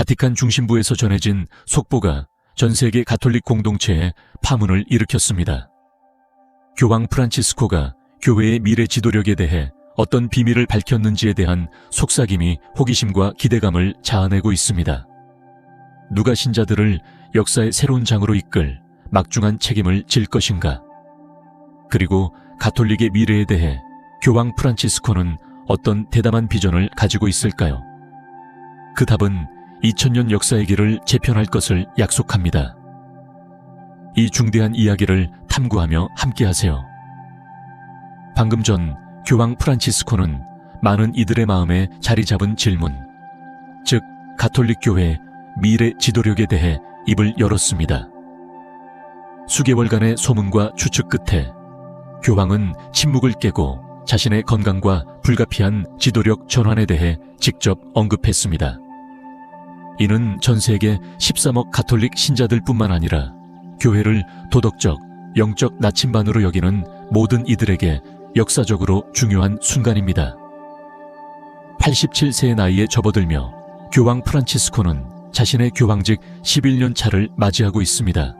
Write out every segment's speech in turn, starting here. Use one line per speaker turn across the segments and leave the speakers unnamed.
바티칸 중심부에서 전해진 속보가 전 세계 가톨릭 공동체에 파문을 일으켰습니다. 교황 프란치스코가 교회의 미래 지도력에 대해 어떤 비밀을 밝혔는지에 대한 속삭임이 호기심과 기대감을 자아내고 있습니다. 누가 신자들을 역사의 새로운 장으로 이끌 막중한 책임을 질 것인가? 그리고 가톨릭의 미래에 대해 교황 프란치스코는 어떤 대담한 비전을 가지고 있을까요? 그 답은 2000년 역사의 길을 재편할 것을 약속합니다. 이 중대한 이야기를 탐구하며 함께하세요. 방금 전 교황 프란치스코는 많은 이들의 마음에 자리 잡은 질문, 즉 가톨릭 교회 미래 지도력에 대해 입을 열었습니다. 수개월간의 소문과 추측 끝에 교황은 침묵을 깨고 자신의 건강과 불가피한 지도력 전환에 대해 직접 언급했습니다. 이는 전 세계 13억 가톨릭 신자들 뿐만 아니라 교회를 도덕적, 영적 나침반으로 여기는 모든 이들에게 역사적으로 중요한 순간입니다. 87세의 나이에 접어들며 교황 프란치스코는 자신의 교황직 11년 차를 맞이하고 있습니다.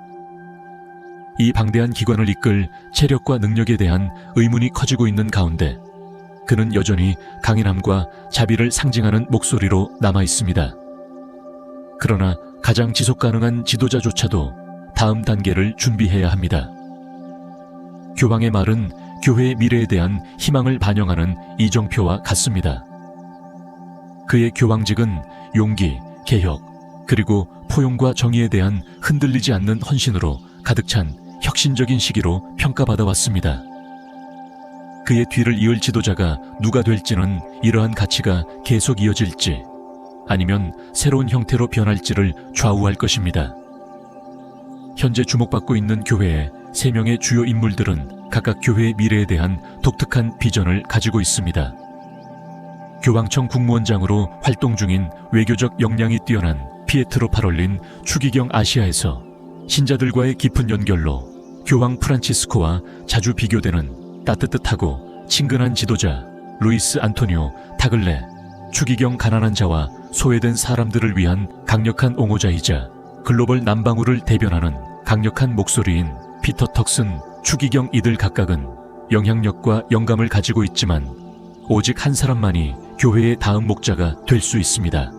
이 방대한 기관을 이끌 체력과 능력에 대한 의문이 커지고 있는 가운데 그는 여전히 강인함과 자비를 상징하는 목소리로 남아 있습니다. 그러나 가장 지속 가능한 지도자조차도 다음 단계를 준비해야 합니다. 교황의 말은 교회의 미래에 대한 희망을 반영하는 이정표와 같습니다. 그의 교황직은 용기, 개혁, 그리고 포용과 정의에 대한 흔들리지 않는 헌신으로 가득 찬 혁신적인 시기로 평가받아 왔습니다. 그의 뒤를 이을 지도자가 누가 될지는 이러한 가치가 계속 이어질지 아니면 새로운 형태로 변할지를 좌우할 것입니다. 현재 주목받고 있는 교회의 3명의 주요 인물들은 각각 교회의 미래에 대한 독특한 비전을 가지고 있습니다. 교황청 국무원장으로 활동 중인 외교적 역량이 뛰어난 피에트로 파롤린 추기경 아시아에서 신자들과의 깊은 연결로 교황 프란치스코와 자주 비교되는 따뜻하고 친근한 지도자 루이스 안토니오 타글레, 추기경 가난한 자와 소외된 사람들을 위한 강력한 옹호자이자 글로벌 남방우를 대변하는 강력한 목소리인 피터 턱슨, 추기경 이들 각각은 영향력과 영감을 가지고 있지만 오직 한 사람만이 교회의 다음 목자가 될 수 있습니다.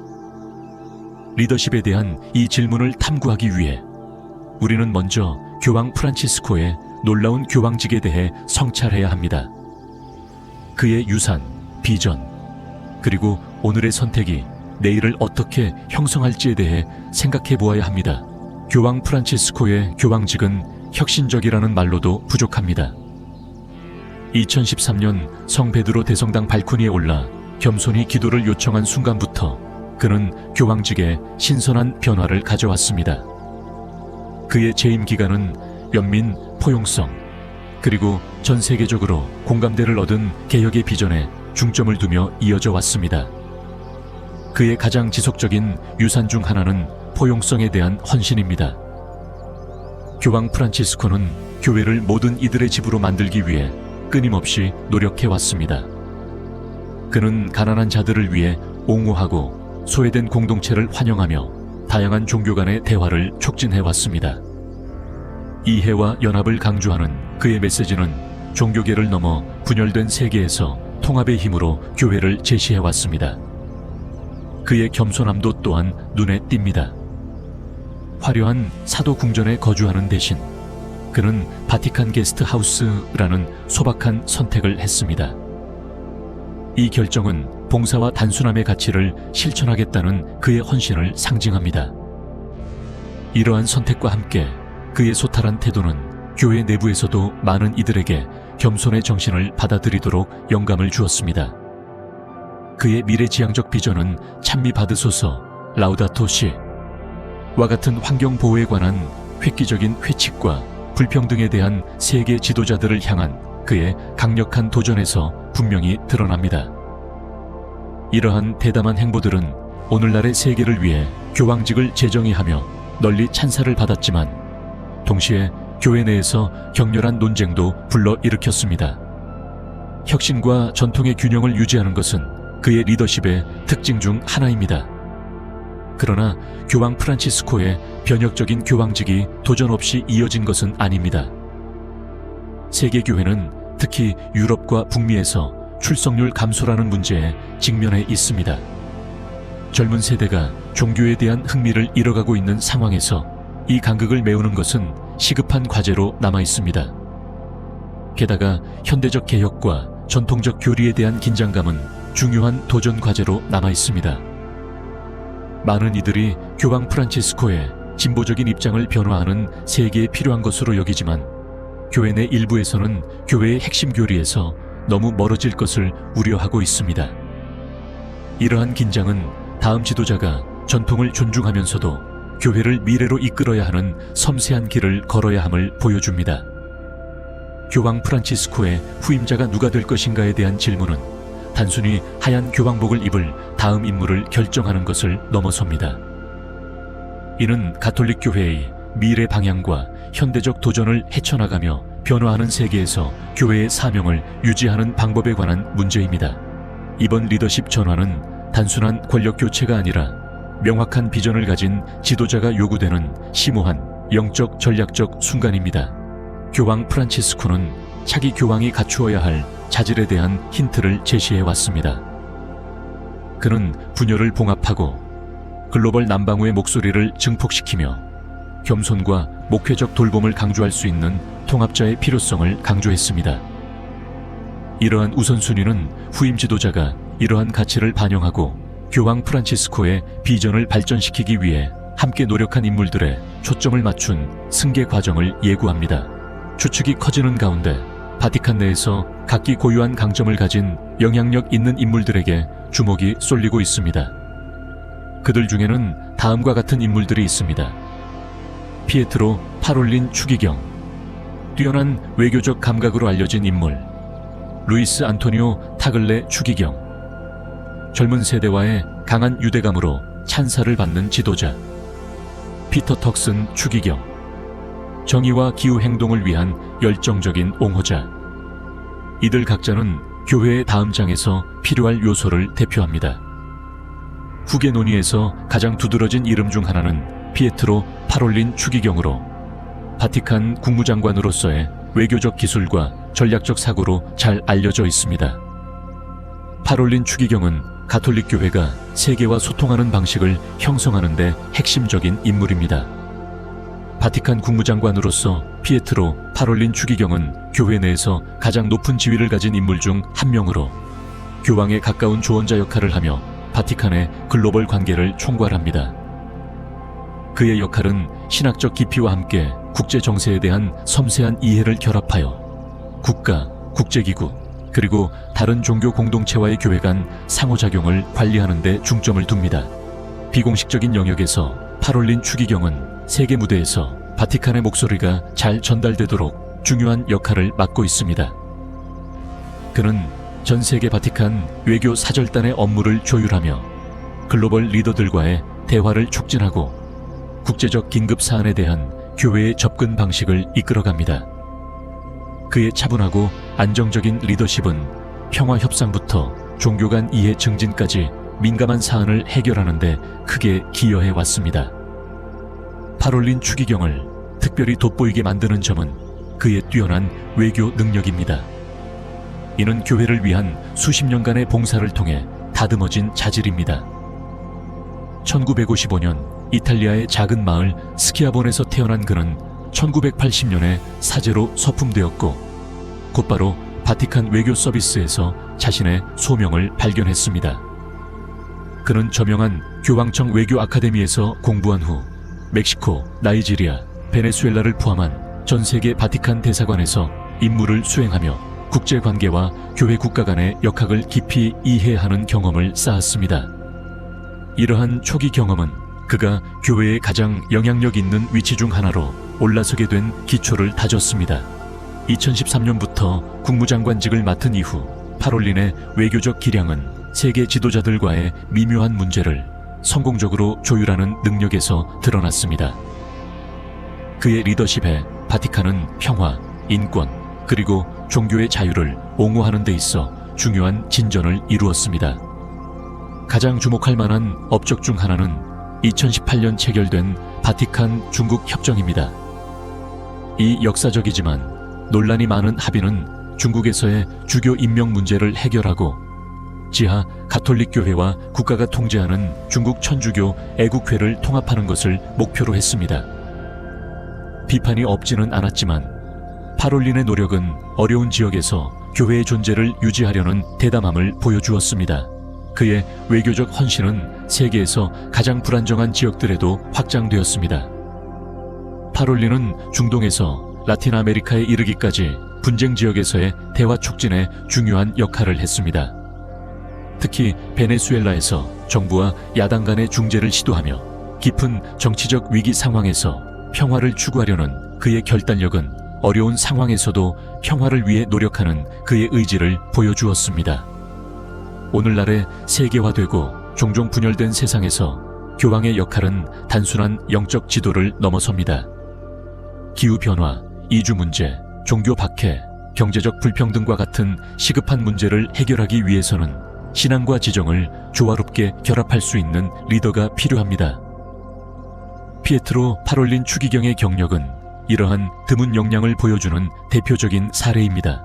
리더십에 대한 이 질문을 탐구하기 위해 우리는 먼저 교황 프란치스코의 놀라운 교황직에 대해 성찰해야 합니다. 그의 유산, 비전, 그리고 오늘의 선택이 내일을 어떻게 형성할지에 대해 생각해 보아야 합니다. 교황 프란치스코의 교황직은 혁신적이라는 말로도 부족합니다. 2013년 성 베드로 대성당 발코니에 올라 겸손히 기도를 요청한 순간부터 그는 교황직에 신선한 변화를 가져왔습니다. 그의 재임 기간은 연민, 포용성, 그리고 전 세계적으로 공감대를 얻은 개혁의 비전에 중점을 두며 이어져 왔습니다. 그의 가장 지속적인 유산 중 하나는 포용성에 대한 헌신입니다. 교황 프란치스코는 교회를 모든 이들의 집으로 만들기 위해 끊임없이 노력해왔습니다. 그는 가난한 자들을 위해 옹호하고 소외된 공동체를 환영하며 다양한 종교 간의 대화를 촉진해왔습니다. 이해와 연합을 강조하는 그의 메시지는 종교계를 넘어 분열된 세계에서 통합의 힘으로 교회를 제시해왔습니다. 그의 겸손함도 또한 눈에 띕니다. 화려한 사도 궁전에 거주하는 대신 그는 바티칸 게스트하우스라는 소박한 선택을 했습니다. 이 결정은 봉사와 단순함의 가치를 실천하겠다는 그의 헌신을 상징합니다. 이러한 선택과 함께 그의 소탈한 태도는 교회 내부에서도 많은 이들에게 겸손의 정신을 받아들이도록 영감을 주었습니다. 그의 미래지향적 비전은 찬미 받으소서, 라우다토 시와 같은 환경보호에 관한 획기적인 회칙과 불평등에 대한 세계 지도자들을 향한 그의 강력한 도전에서 분명히 드러납니다. 이러한 대담한 행보들은 오늘날의 세계를 위해 교황직을 재정의하며 널리 찬사를 받았지만 동시에 교회 내에서 격렬한 논쟁도 불러일으켰습니다. 혁신과 전통의 균형을 유지하는 것은 그의 리더십의 특징 중 하나입니다. 그러나 교황 프란치스코의 변혁적인 교황직이 도전 없이 이어진 것은 아닙니다. 세계교회는 특히 유럽과 북미에서 출석률 감소라는 문제에 직면해 있습니다. 젊은 세대가 종교에 대한 흥미를 잃어가고 있는 상황에서 이 간극을 메우는 것은 시급한 과제로 남아 있습니다. 게다가 현대적 개혁과 전통적 교리에 대한 긴장감은 중요한 도전 과제로 남아 있습니다. 많은 이들이 교황 프란치스코의 진보적인 입장을 변화하는 세계에 필요한 것으로 여기지만 교회 내 일부에서는 교회의 핵심 교리에서 너무 멀어질 것을 우려하고 있습니다. 이러한 긴장은 다음 지도자가 전통을 존중하면서도 교회를 미래로 이끌어야 하는 섬세한 길을 걸어야 함을 보여줍니다. 교황 프란치스코의 후임자가 누가 될 것인가에 대한 질문은 단순히 하얀 교황복을 입을 다음 인물을 결정하는 것을 넘어섭니다. 이는 가톨릭 교회의 미래 방향과 현대적 도전을 헤쳐나가며 변화하는 세계에서 교회의 사명을 유지하는 방법에 관한 문제입니다. 이번 리더십 전환은 단순한 권력 교체가 아니라 명확한 비전을 가진 지도자가 요구되는 심오한 영적 전략적 순간입니다. 교황 프란치스코는 차기 교황이 갖추어야 할 자질에 대한 힌트를 제시해 왔습니다. 그는 분열을 봉합하고 글로벌 남방우의 목소리를 증폭시키며 겸손과 목회적 돌봄을 강조할 수 있는 통합자의 필요성을 강조했습니다. 이러한 우선순위는 후임 지도자가 이러한 가치를 반영하고 교황 프란치스코의 비전을 발전시키기 위해 함께 노력한 인물들의 초점을 맞춘 승계 과정을 예고합니다. 추측이 커지는 가운데 바티칸 내에서 각기 고유한 강점을 가진 영향력 있는 인물들에게 주목이 쏠리고 있습니다. 그들 중에는 다음과 같은 인물들이 있습니다. 피에트로 파롤린 추기경, 뛰어난 외교적 감각으로 알려진 인물. 루이스 안토니오 타글레 추기경, 젊은 세대와의 강한 유대감으로 찬사를 받는 지도자. 피터 턱슨 추기경, 정의와 기후행동을 위한 열정적인 옹호자. 이들 각자는 교회의 다음 장에서 필요할 요소를 대표합니다. 후계 논의에서 가장 두드러진 이름 중 하나는 피에트로 파롤린 추기경으로 바티칸 국무장관으로서의 외교적 기술과 전략적 사고로 잘 알려져 있습니다. 파롤린 추기경은 가톨릭 교회가 세계와 소통하는 방식을 형성하는 데 핵심적인 인물입니다. 바티칸 국무장관으로서 피에트로 파롤린 추기경은 교회 내에서 가장 높은 지위를 가진 인물 중 한 명으로 교황에 가까운 조언자 역할을 하며 바티칸의 글로벌 관계를 총괄합니다. 그의 역할은 신학적 깊이와 함께 국제 정세에 대한 섬세한 이해를 결합하여 국가, 국제기구, 그리고 다른 종교 공동체와의 교회 간 상호작용을 관리하는 데 중점을 둡니다. 비공식적인 영역에서 파롤린 추기경은 세계 무대에서 바티칸의 목소리가 잘 전달되도록 중요한 역할을 맡고 있습니다. 그는 전 세계 바티칸 외교 사절단의 업무를 조율하며 글로벌 리더들과의 대화를 촉진하고 국제적 긴급 사안에 대한 교회의 접근 방식을 이끌어갑니다. 그의 차분하고 안정적인 리더십은 평화 협상부터 종교 간 이해 증진까지 민감한 사안을 해결하는 데 크게 기여해 왔습니다. 파롤린 추기경을 특별히 돋보이게 만드는 점은 그의 뛰어난 외교 능력입니다. 이는 교회를 위한 수십 년간의 봉사를 통해 다듬어진 자질입니다. 1955년 이탈리아의 작은 마을 스키아본에서 태어난 그는 1980년에 사제로 서품되었고 곧바로 바티칸 외교 서비스에서 자신의 소명을 발견했습니다. 그는 저명한 교황청 외교 아카데미에서 공부한 후 멕시코, 나이지리아, 베네수엘라를 포함한 전 세계 바티칸 대사관에서 임무를 수행하며 국제관계와 교회 국가 간의 역학을 깊이 이해하는 경험을 쌓았습니다. 이러한 초기 경험은 그가 교회의 가장 영향력 있는 위치 중 하나로 올라서게 된 기초를 다졌습니다. 2013년부터 국무장관직을 맡은 이후 파롤린의 외교적 기량은 세계 지도자들과의 미묘한 문제를 성공적으로 조율하는 능력에서 드러났습니다. 그의 리더십에 바티칸은 평화, 인권, 그리고 종교의 자유를 옹호하는 데 있어 중요한 진전을 이루었습니다. 가장 주목할 만한 업적 중 하나는 2018년 체결된 바티칸 중국 협정입니다. 이 역사적이지만 논란이 많은 합의는 중국에서의 주교 임명 문제를 해결하고 지하 가톨릭 교회와 국가가 통제하는 중국 천주교 애국회를 통합하는 것을 목표로 했습니다. 비판이 없지는 않았지만 파롤린의 노력은 어려운 지역에서 교회의 존재를 유지하려는 대담함을 보여주었습니다. 그의 외교적 헌신은 세계에서 가장 불안정한 지역들에도 확장되었습니다. 파롤린은 중동에서 라틴 아메리카에 이르기까지 분쟁 지역에서의 대화 촉진에 중요한 역할을 했습니다. 특히 베네수엘라에서 정부와 야당 간의 중재를 시도하며 깊은 정치적 위기 상황에서 평화를 추구하려는 그의 결단력은 어려운 상황에서도 평화를 위해 노력하는 그의 의지를 보여주었습니다. 오늘날의 세계화되고 종종 분열된 세상에서 교황의 역할은 단순한 영적 지도를 넘어섭니다. 기후변화, 이주 문제, 종교 박해, 경제적 불평등과 같은 시급한 문제를 해결하기 위해서는 신앙과 지정을 조화롭게 결합할 수 있는 리더가 필요합니다. 피에트로 파롤린 추기경의 경력은 이러한 드문 역량을 보여주는 대표적인 사례입니다.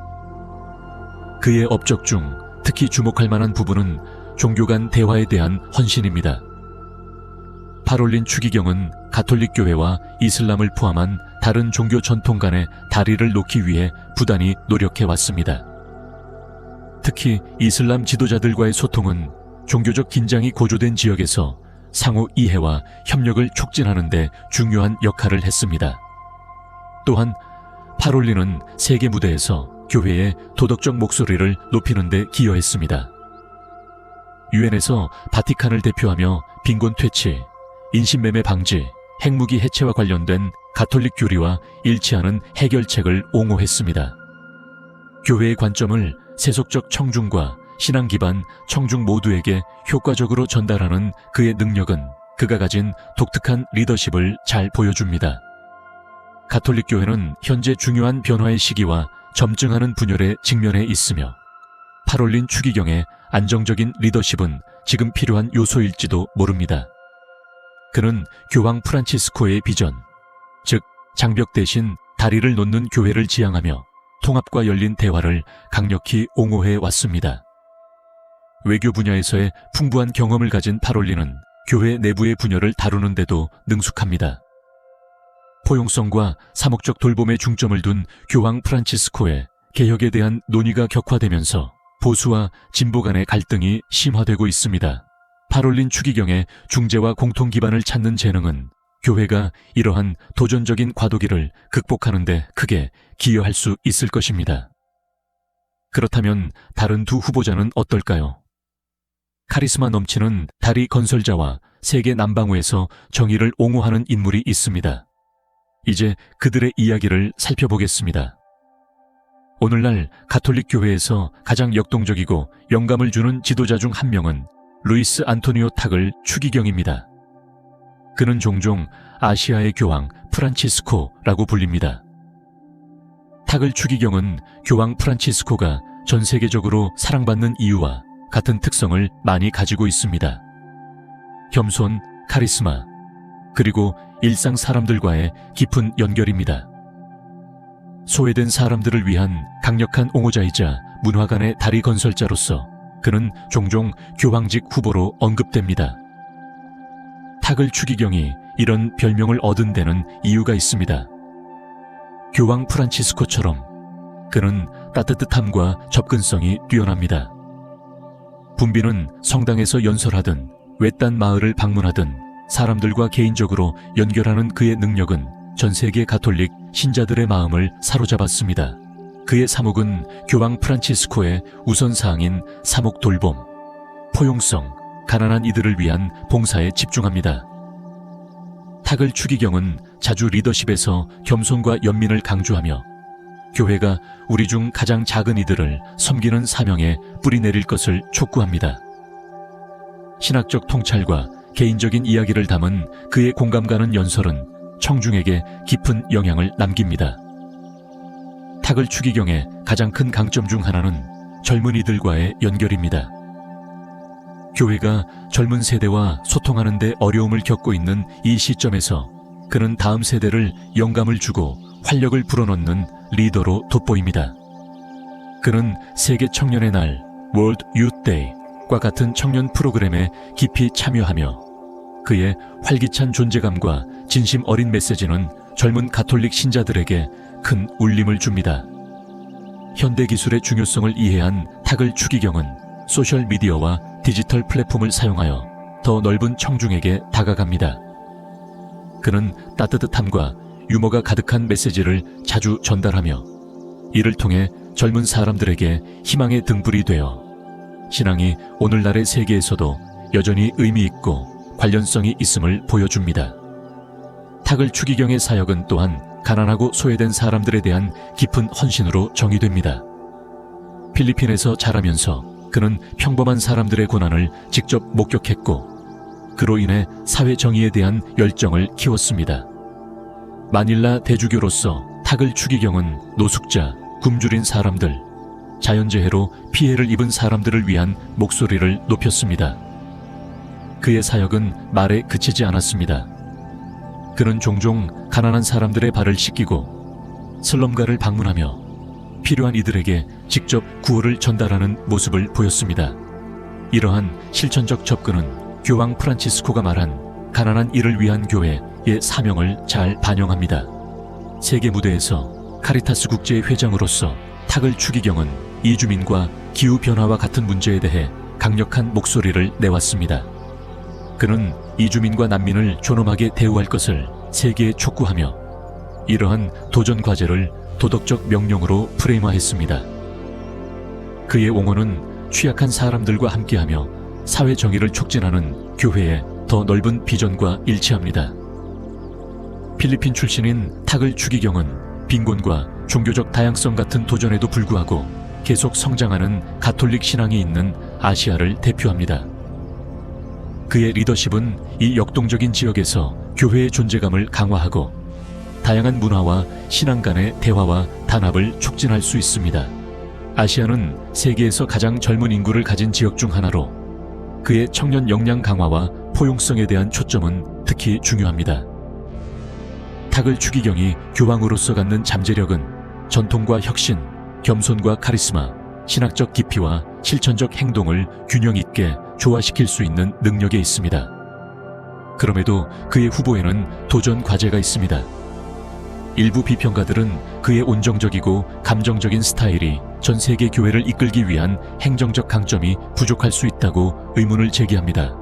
그의 업적 중 특히 주목할 만한 부분은 종교 간 대화에 대한 헌신입니다. 파롤린 추기경은 가톨릭 교회와 이슬람을 포함한 다른 종교 전통 간의 다리를 놓기 위해 부단히 노력해 왔습니다. 특히 이슬람 지도자들과의 소통은 종교적 긴장이 고조된 지역에서 상호 이해와 협력을 촉진하는 데 중요한 역할을 했습니다. 또한 파롤린은 세계 무대에서 교회의 도덕적 목소리를 높이는 데 기여했습니다. 유엔에서 바티칸을 대표하며 빈곤 퇴치, 인신매매 방지, 핵무기 해체와 관련된 가톨릭 교리와 일치하는 해결책을 옹호했습니다. 교회의 관점을 세속적 청중과 신앙 기반 청중 모두에게 효과적으로 전달하는 그의 능력은 그가 가진 독특한 리더십을 잘 보여줍니다. 가톨릭 교회는 현재 중요한 변화의 시기와 점증하는 분열에 직면해 있으며 파롤린 추기경의 안정적인 리더십은 지금 필요한 요소일지도 모릅니다. 그는 교황 프란치스코의 비전, 즉 장벽 대신 다리를 놓는 교회를 지향하며 통합과 열린 대화를 강력히 옹호해 왔습니다. 외교 분야에서의 풍부한 경험을 가진 파롤린은 교회 내부의 분열을 다루는 데도 능숙합니다. 포용성과 사목적 돌봄에 중점을 둔 교황 프란치스코의 개혁에 대한 논의가 격화되면서 보수와 진보 간의 갈등이 심화되고 있습니다. 파롤린 추기경의 중재와 공통 기반을 찾는 재능은 교회가 이러한 도전적인 과도기를 극복하는 데 크게 기여할 수 있을 것입니다. 그렇다면 다른 두 후보자는 어떨까요? 카리스마 넘치는 다리 건설자와 세계 남방우에서 정의를 옹호하는 인물이 있습니다. 이제 그들의 이야기를 살펴보겠습니다. 오늘날 가톨릭 교회에서 가장 역동적이고 영감을 주는 지도자 중 한 명은 루이스 안토니오 탁을 추기경입니다. 그는 종종 아시아의 교황 프란치스코라고 불립니다. 탁을 추기경은 교황 프란치스코가 전 세계적으로 사랑받는 이유와 같은 특성을 많이 가지고 있습니다. 겸손, 카리스마, 그리고 일상 사람들과의 깊은 연결입니다. 소외된 사람들을 위한 강력한 옹호자이자 문화관의 다리 건설자로서 그는 종종 교황직 후보로 언급됩니다. 탁을 추기경이 이런 별명을 얻은 데는 이유가 있습니다. 교황 프란치스코처럼 그는 따뜻함과 접근성이 뛰어납니다. 분비는 성당에서 연설하든 외딴 마을을 방문하든 사람들과 개인적으로 연결하는 그의 능력은 전 세계 가톨릭 신자들의 마음을 사로잡았습니다. 그의 사목은 교황 프란치스코의 우선사항인 사목 돌봄, 포용성, 가난한 이들을 위한 봉사에 집중합니다. 탁을 추기경은 자주 리더십에서 겸손과 연민을 강조하며 교회가 우리 중 가장 작은 이들을 섬기는 사명에 뿌리내릴 것을 촉구합니다. 신학적 통찰과 개인적인 이야기를 담은 그의 공감 가는 연설은 청중에게 깊은 영향을 남깁니다. 탁을 추기경의 가장 큰 강점 중 하나는 젊은이들과의 연결입니다. 교회가 젊은 세대와 소통하는 데 어려움을 겪고 있는 이 시점에서 그는 다음 세대를 영감을 주고 활력을 불어넣는 리더로 돋보입니다. 그는 세계 청년의 날 World Youth Day과 같은 청년 프로그램에 깊이 참여하며 그의 활기찬 존재감과 진심 어린 메시지는 젊은 가톨릭 신자들에게 큰 울림을 줍니다. 현대 기술의 중요성을 이해한 탁을 추기경은 소셜미디어와 디지털 플랫폼을 사용하여 더 넓은 청중에게 다가갑니다. 그는 따뜻함과 유머가 가득한 메시지를 자주 전달하며 이를 통해 젊은 사람들에게 희망의 등불이 되어 신앙이 오늘날의 세계에서도 여전히 의미 있고 관련성이 있음을 보여줍니다. 탁을 추기경의 사역은 또한 가난하고 소외된 사람들에 대한 깊은 헌신으로 정의됩니다. 필리핀에서 자라면서 그는 평범한 사람들의 고난을 직접 목격했고 그로 인해 사회 정의에 대한 열정을 키웠습니다. 마닐라 대주교로서 탁을 추기경은 노숙자, 굶주린 사람들, 자연재해로 피해를 입은 사람들을 위한 목소리를 높였습니다. 그의 사역은 말에 그치지 않았습니다. 그는 종종 가난한 사람들의 발을 씻기고 슬럼가를 방문하며 필요한 이들에게 직접 구호를 전달하는 모습을 보였습니다. 이러한 실천적 접근은 교황 프란치스코가 말한 가난한 이를 위한 교회의 사명을 잘 반영합니다. 세계 무대에서 카리타스 국제의 회장으로서 탁을 추기경은 이주민과 기후변화와 같은 문제에 대해 강력한 목소리를 내왔습니다. 그는 이주민과 난민을 존엄하게 대우할 것을 세계에 촉구하며 이러한 도전 과제를 도덕적 명령으로 프레임화했습니다. 그의 옹호는 취약한 사람들과 함께하며 사회 정의를 촉진하는 교회의 더 넓은 비전과 일치합니다. 필리핀 출신인 탁을 추기경은 빈곤과 종교적 다양성 같은 도전에도 불구하고 계속 성장하는 가톨릭 신앙이 있는 아시아를 대표합니다. 그의 리더십은 이 역동적인 지역에서 교회의 존재감을 강화하고 다양한 문화와 신앙 간의 대화와 단합을 촉진할 수 있습니다. 아시아는 세계에서 가장 젊은 인구를 가진 지역 중 하나로 그의 청년 역량 강화와 포용성에 대한 초점은 특히 중요합니다. 탁을 추기경이 교황으로서 갖는 잠재력은 전통과 혁신, 겸손과 카리스마, 신학적 깊이와 실천적 행동을 균형 있게 조화시킬 수 있는 능력에 있습니다. 그럼에도 그의 후보에는 도전 과제가 있습니다. 일부 비평가들은 그의 온정적이고 감정적인 스타일이 전 세계 교회를 이끌기 위한 행정적 강점이 부족할 수 있다고 의문을 제기합니다.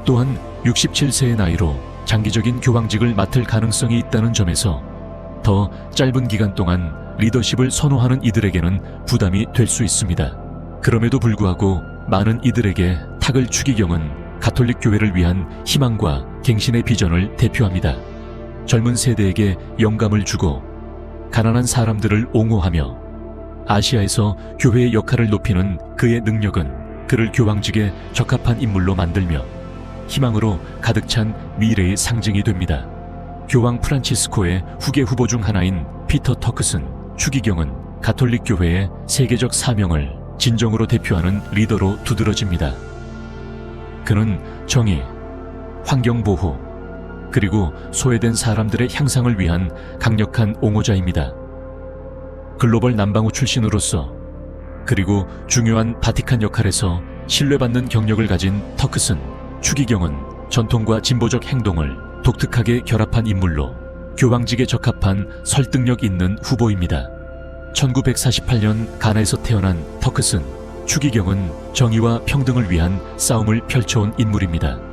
또한 67세의 나이로 장기적인 교황직을 맡을 가능성이 있다는 점에서 더 짧은 기간 동안 리더십을 선호하는 이들에게는 부담이 될 수 있습니다. 그럼에도 불구하고 많은 이들에게 탁을 추기경은 가톨릭 교회를 위한 희망과 갱신의 비전을 대표합니다. 젊은 세대에게 영감을 주고 가난한 사람들을 옹호하며 아시아에서 교회의 역할을 높이는 그의 능력은 그를 교황직에 적합한 인물로 만들며 희망으로 가득 찬 미래의 상징이 됩니다. 교황 프란치스코의 후계 후보 중 하나인 피터 터크슨 추기경은 가톨릭 교회의 세계적 사명을 진정으로 대표하는 리더로 두드러집니다. 그는 정의, 환경보호, 그리고 소외된 사람들의 향상을 위한 강력한 옹호자입니다. 글로벌 남방우 출신으로서 그리고 중요한 바티칸 역할에서 신뢰받는 경력을 가진 터크슨 추기경은 전통과 진보적 행동을 독특하게 결합한 인물로 교황직에 적합한 설득력 있는 후보입니다. 1948년 가나에서 태어난 터크슨 추기경은 정의와 평등을 위한 싸움을 펼쳐온 인물입니다.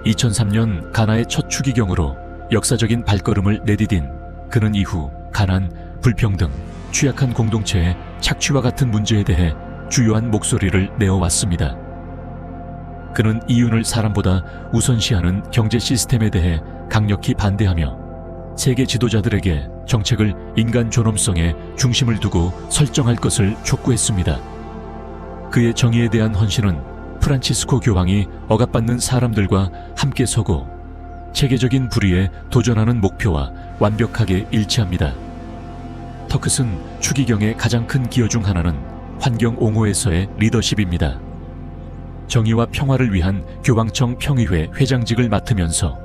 2003년 가나의 첫 추기경으로 역사적인 발걸음을 내디딘 그는 이후 가난, 불평등, 취약한 공동체의 착취와 같은 문제에 대해 주요한 목소리를 내어왔습니다. 그는 이윤을 사람보다 우선시하는 경제 시스템에 대해 강력히 반대하며 세계 지도자들에게 정책을 인간 존엄성에 중심을 두고 설정할 것을 촉구했습니다. 그의 정의에 대한 헌신은 프란치스코 교황이 억압받는 사람들과 함께 서고 체계적인 불의에 도전하는 목표와 완벽하게 일치합니다. 터크슨 추기경의 가장 큰 기여 중 하나는 환경 옹호에서의 리더십입니다. 정의와 평화를 위한 교황청 평의회 회장직을 맡으면서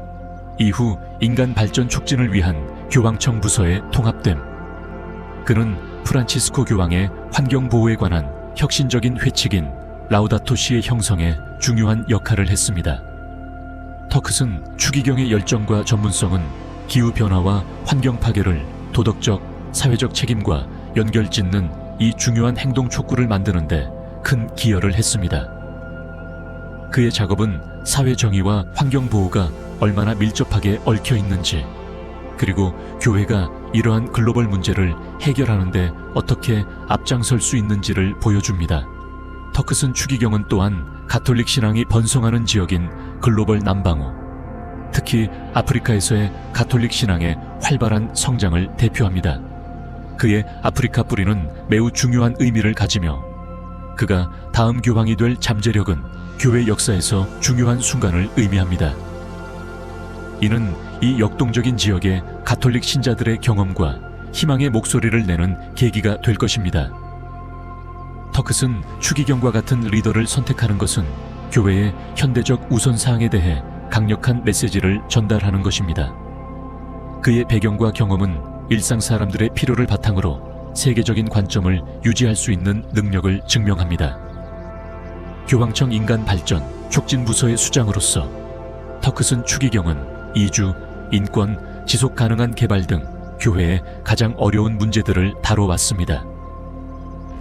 이후 인간 발전 촉진을 위한 교황청 부서에 통합됨. 그는 프란치스코 교황의 환경 보호에 관한 혁신적인 회칙인 라우다토 시의 형성에 중요한 역할을 했습니다. 터크슨 추기경의 열정과 전문성은 기후변화와 환경 파괴를 도덕적, 사회적 책임과 연결짓는 이 중요한 행동 촉구를 만드는데 큰 기여를 했습니다. 그의 작업은 사회 정의와 환경 보호가 얼마나 밀접하게 얽혀 있는지, 그리고 교회가 이러한 글로벌 문제를 해결하는 데 어떻게 앞장설 수 있는지를 보여줍니다. 터크슨 추기경은 또한 가톨릭 신앙이 번성하는 지역인 글로벌 남방어, 특히 아프리카에서의 가톨릭 신앙의 활발한 성장을 대표합니다. 그의 아프리카 뿌리는 매우 중요한 의미를 가지며 그가 다음 교황이 될 잠재력은 교회 역사에서 중요한 순간을 의미합니다. 이는 이 역동적인 지역의 가톨릭 신자들의 경험과 희망의 목소리를 내는 계기가 될 것입니다. 터크슨 추기경과 같은 리더를 선택하는 것은 교회의 현대적 우선사항에 대해 강력한 메시지를 전달하는 것입니다. 그의 배경과 경험은 일상 사람들의 필요를 바탕으로 세계적인 관점을 유지할 수 있는 능력을 증명합니다. 교황청 인간 발전 촉진 부서의 수장으로서 터크슨 추기경은 이주, 인권, 지속 가능한 개발 등 교회의 가장 어려운 문제들을 다뤄왔습니다.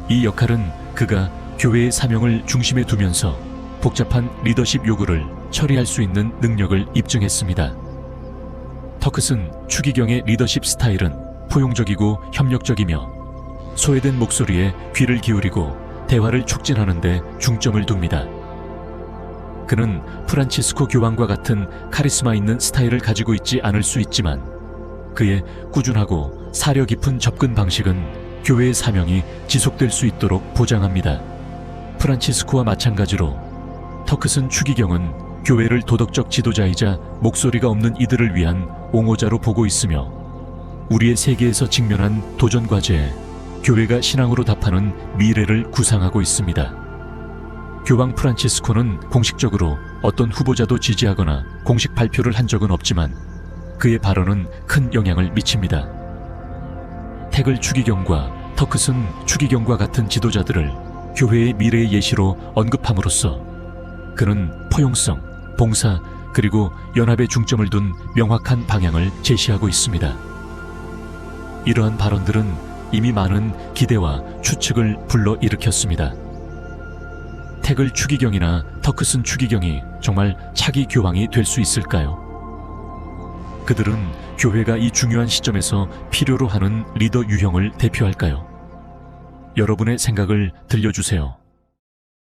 이 역할은 그가 교회의 사명을 중심에 두면서 복잡한 리더십 요구를 처리할 수 있는 능력을 입증했습니다. 터크슨 추기경의 리더십 스타일은 포용적이고 협력적이며 소외된 목소리에 귀를 기울이고 대화를 촉진하는 데 중점을 둡니다. 그는 프란치스코 교황과 같은 카리스마 있는 스타일을 가지고 있지 않을 수 있지만 그의 꾸준하고 사려 깊은 접근 방식은 교회의 사명이 지속될 수 있도록 보장합니다. 프란치스코와 마찬가지로 터크슨 추기경은 교회를 도덕적 지도자이자 목소리가 없는 이들을 위한 옹호자로 보고 있으며 우리의 세계에서 직면한 도전 과제에 교회가 신앙으로 답하는 미래를 구상하고 있습니다. 교황 프란치스코는 공식적으로 어떤 후보자도 지지하거나 공식 발표를 한 적은 없지만 그의 발언은 큰 영향을 미칩니다. 태글 추기경과 터크슨 추기경과 같은 지도자들을 교회의 미래의 예시로 언급함으로써 그는 포용성, 봉사, 그리고 연합에 중점을 둔 명확한 방향을 제시하고 있습니다. 이러한 발언들은 이미 많은 기대와 추측을 불러일으켰습니다. 태글 추기경이나 터크슨 추기경이 정말 차기 교황이 될 수 있을까요? 그들은 교회가 이 중요한 시점에서 필요로 하는 리더 유형을 대표할까요? 여러분의 생각을 들려주세요.